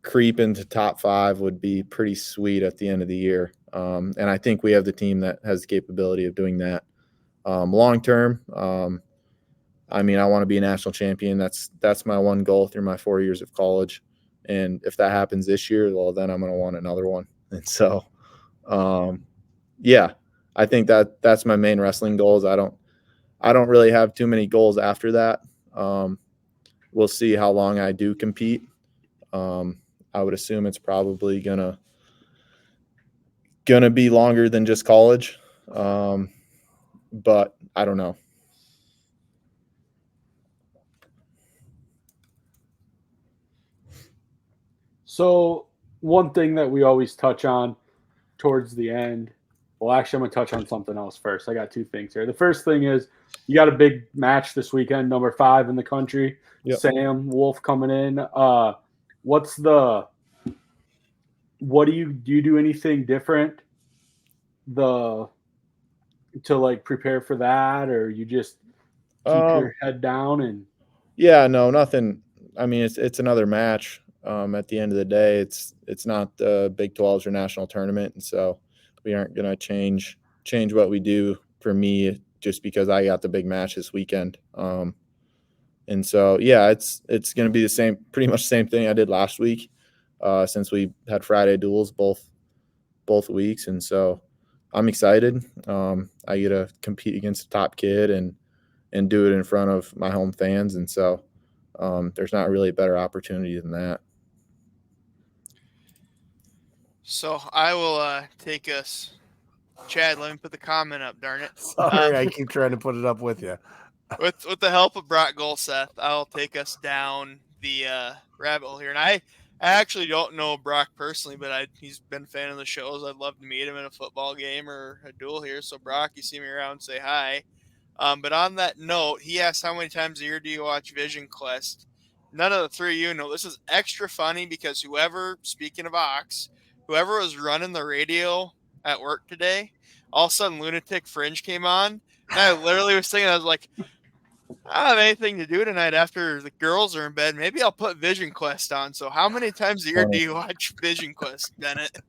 creep into top 5 would be pretty sweet at the end of the year. And I think we have the team that has the capability of doing that. Long term, I want to be a national champion. That's my one goal through my 4 years of college. And if that happens this year, well, then I'm going to want another one. And so, yeah, I think that's my main wrestling goals. I don't really have too many goals after that. We'll see how long I do compete. I would assume it's probably gonna be longer than just college. But I don't know. So one thing that we always touch on towards the end, well, actually, I'm going to touch on something else first. I got 2 things here. The first thing is you got a big match this weekend, number 5 in the country. Yep. Sam Wolf coming in. What do you do anything different to like prepare for that, or you just keep your head down and? Yeah, no, nothing. It's another match. At the end of the day, it's not the Big 12s or national tournament, and so we aren't going to change what we do for me just because I got the big match this weekend. And so, yeah, it's going to be pretty much the same thing I did last week, since we had Friday duels both weeks, and so I'm excited. I get to compete against a top kid and do it in front of my home fans, and so there's not really a better opportunity than that. So I will take us. Chad, let me put the comment up, darn it. Sorry, I keep trying to put it up with you. With the help of Brock Golseth, I'll take us down the rabbit hole here. And I actually don't know Brock personally, but he's been a fan of the shows. I'd love to meet him in a football game or a duel here. So, Brock, you see me around, say hi. But on that note, he asked, how many times a year do you watch Vision Quest? None of the 3 of you know. This is extra funny because speaking of Ox, whoever was running the radio at work today, all of a sudden Lunatic Fringe came on. And I literally was thinking, I was like, I don't have anything to do tonight after the girls are in bed. Maybe I'll put Vision Quest on. So how many times a year do you watch Vision Quest, Bennett?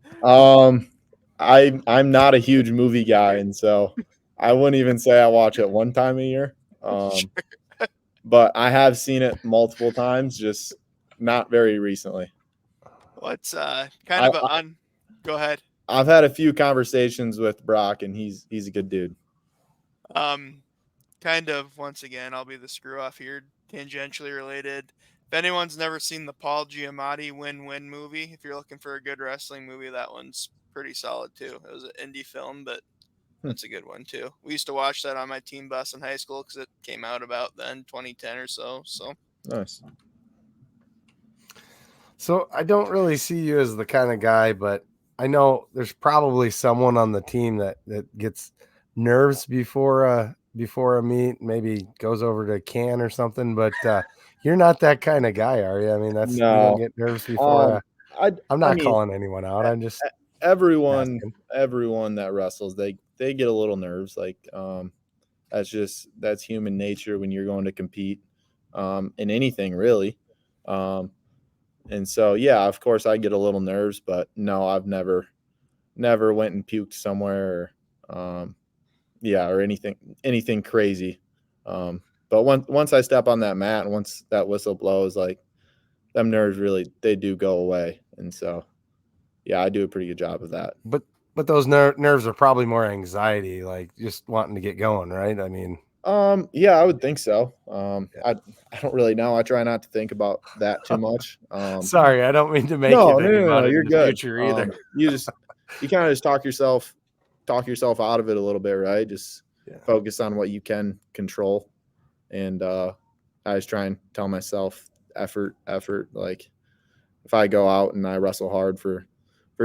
I'm not a huge movie guy, and so I wouldn't even say I watch it one time a year. But I have seen it multiple times, just not very recently. What's I, Go ahead. I've had a few conversations with Brock, and he's a good dude. Kind of, once again, I'll be the screw off here, tangentially related. If anyone's never seen the Paul Giamatti Win-Win movie, if you're looking for a good wrestling movie, that one's pretty solid too. It was an indie film, but that's a good one too. We used to watch that on my team bus in high school because it came out about then, 2010 or so. So Nice. So I don't really see you as the kind of guy, but I know there's probably someone on the team that gets nerves before a meet, maybe goes over to a can or something. But you're not that kind of guy, are you? I mean, you don't No. get nerves before. I'm not I mean, calling anyone out. I'm just everyone asking. that wrestles, they get a little nerves. Like that's human nature when you're going to compete in anything really. And so yeah, of course I get a little nerves, but no, I've never went and puked somewhere or or anything crazy. But once I step on that mat and once that whistle blows, like them nerves really they do go away. And so yeah, I do a pretty good job of that. But those nerves are probably more anxiety, like just wanting to get going, right? I mean, yeah, I would think so. I don't really know. I try not to think about that too much. Sorry, I don't mean to make No, you think about it you're in the good. future either. You kind of just talk yourself out of it a little bit, right? Just focus on what you can control. And I just try and tell myself effort. Like if I go out and I wrestle hard for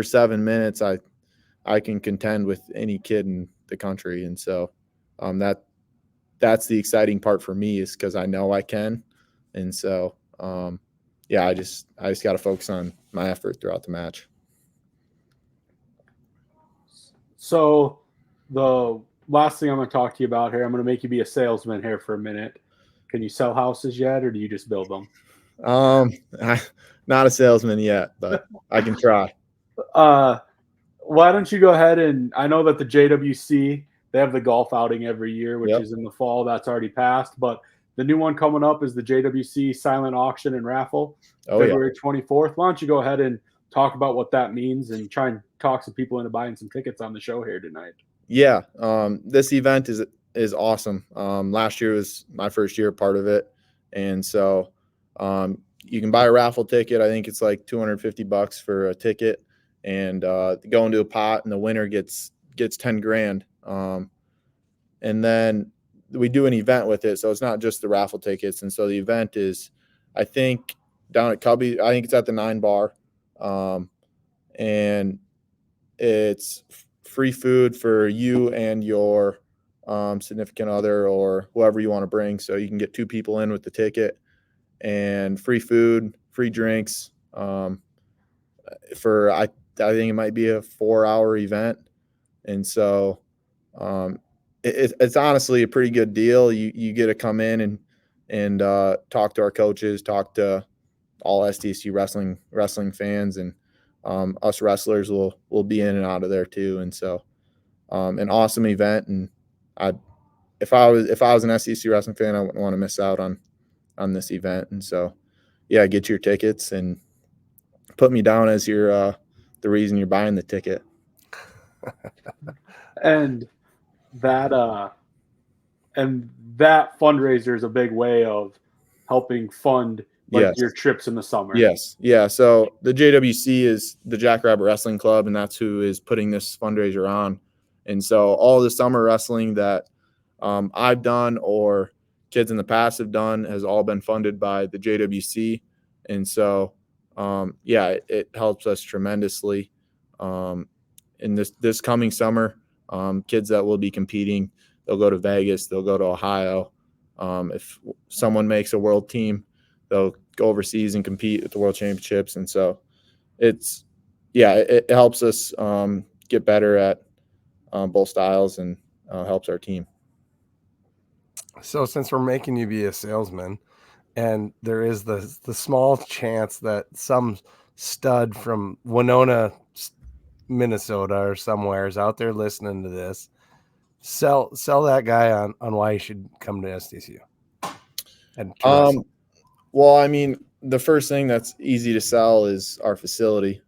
7 minutes, I can contend with any kid in the country. And so that's the exciting part for me is because I know I can. And so I just got to focus on my effort throughout the match. So the last thing I'm going to talk to you about here, I'm going to make you be a salesman here for a minute. Can you sell houses yet, or do you just build them? Not a salesman yet, but I can try. Why don't you go ahead and I know that the JWC, they have the golf outing every year, which is in the fall. That's already passed. But the new one coming up is the JWC silent auction and raffle, February 24th. Why don't you go ahead and talk about what that means and try and talk some people into buying some tickets on the show here tonight? Yeah, this event is awesome. Last year was my first year part of it, and so you can buy a raffle ticket. I think it's like $250 for a ticket, and go into a pot, and the winner gets 10 grand. And then we do an event with it, so it's not just the raffle tickets. And so the event is, I think, down at Cubby. I think it's at the 9 Bar, and it's free food for you and your significant other or whoever you want to bring. So you can get 2 people in with the ticket, and free food, free drinks. For I think it might be a 4-hour event, and so it's honestly a pretty good deal. You get to come in and talk to our coaches, talk to all SDSU wrestling fans, and us wrestlers will be in and out of there too. And so an awesome event. And if I was an SDSU wrestling fan, I wouldn't want to miss out on this event. And so yeah, get your tickets and put me down as your the reason you're buying the ticket. And that fundraiser is a big way of helping fund your trips in the summer. Yes. Yeah. So the JWC is the Jackrabbit Wrestling Club, and that's who is putting this fundraiser on. And so all the summer wrestling that I've done or kids in the past have done has all been funded by the JWC. And so it helps us tremendously. In this coming summer, kids that will be competing, they'll go to Vegas, they'll go to Ohio. If someone makes a world team, they'll go overseas and compete at the world championships. And so it helps us get better at both styles and helps our team. So since we're making you be a salesman, and there is the small chance that some stud from Winona Minnesota or somewhere is out there listening to this, sell that guy on why he should come to SDSU. And to wrestle. Well, I mean, the first thing that's easy to sell is our facility.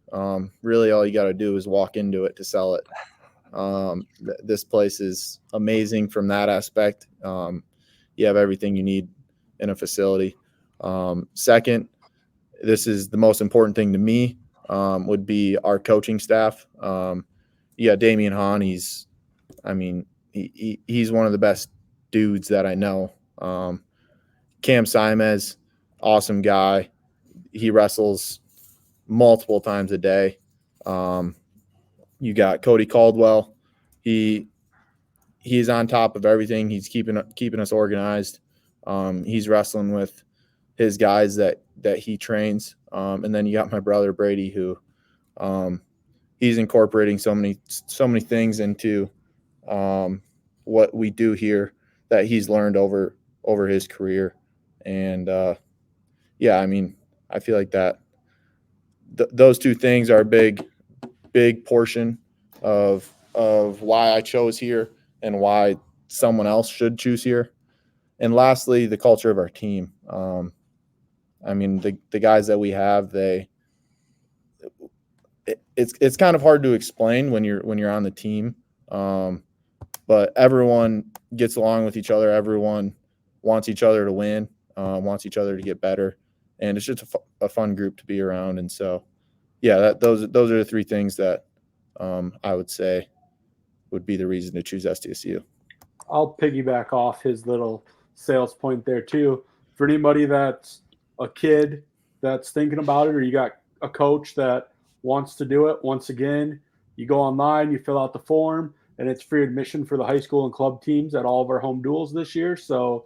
Really, all you got to do is walk into it to sell it. This place is amazing from that aspect. You have everything you need in a facility. Second, this is the most important thing to me, would be our coaching staff. Damian Hahn, he's one of the best dudes that I know. Cam Simez, awesome guy. He wrestles multiple times a day. You got Cody Caldwell. He's on top of everything. He's keeping us organized. He's wrestling with his guys that he trains. And then you got my brother Brady, who he's incorporating so many things into what we do here that he's learned over his career. And I feel like that those two things are a big portion of why I chose here and why someone else should choose here. And lastly, the culture of our team. The guys that we have, it's kind of hard to explain when you're on the team. But everyone gets along with each other. Everyone wants each other to win, wants each other to get better. And it's just a fun group to be around. And so, those are the three things that I would say would be the reason to choose SDSU. I'll piggyback off his little sales point there too. For anybody that's a kid that's thinking about it, or you got a coach that wants to do it, once again, you go online, you fill out the form, and it's free admission for the high school and club teams at all of our home duels this year. So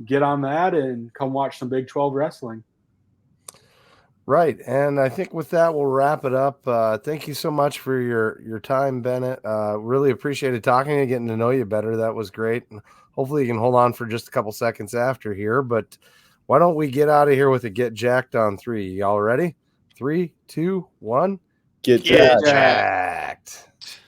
get on that and come watch some Big 12 wrestling. Right. And I think with that, we'll wrap it up. Thank you so much for your time, Bennett. Really appreciated talking and getting to know you better. That was great. And hopefully you can hold on for just a couple seconds after here. But why don't we get out of here with a Get Jacked on 3? Y'all ready? 3, 2, 1. Get Get jacked. Jacked.